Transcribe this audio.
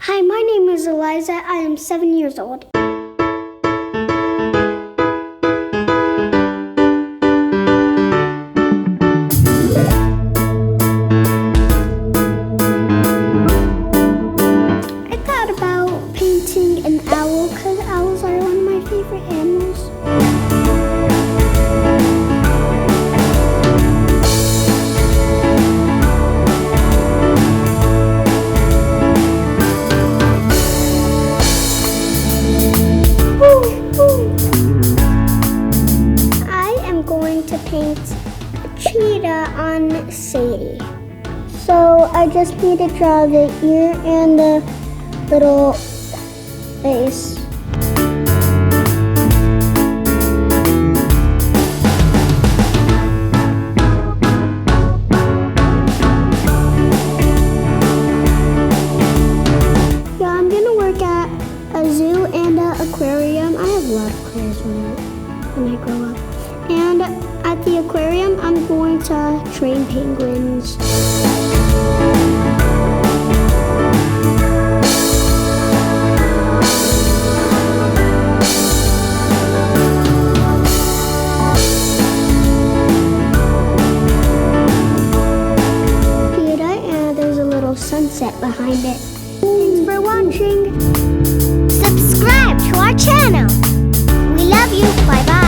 Hi, my name is Eliza. I am 7 years old. I thought about painting an owl because owls are one of my favorite animals. To paint a cheetah on Sadie. So I just need to draw the ear and the little face. Yeah, I'm gonna work at a zoo and an aquarium. I have a lot of plans when I grow up. And at the aquarium, I'm going to train penguins. Cheetah, and there's a little sunset behind it. Thanks for watching. Subscribe to our channel. We love you. Bye-bye.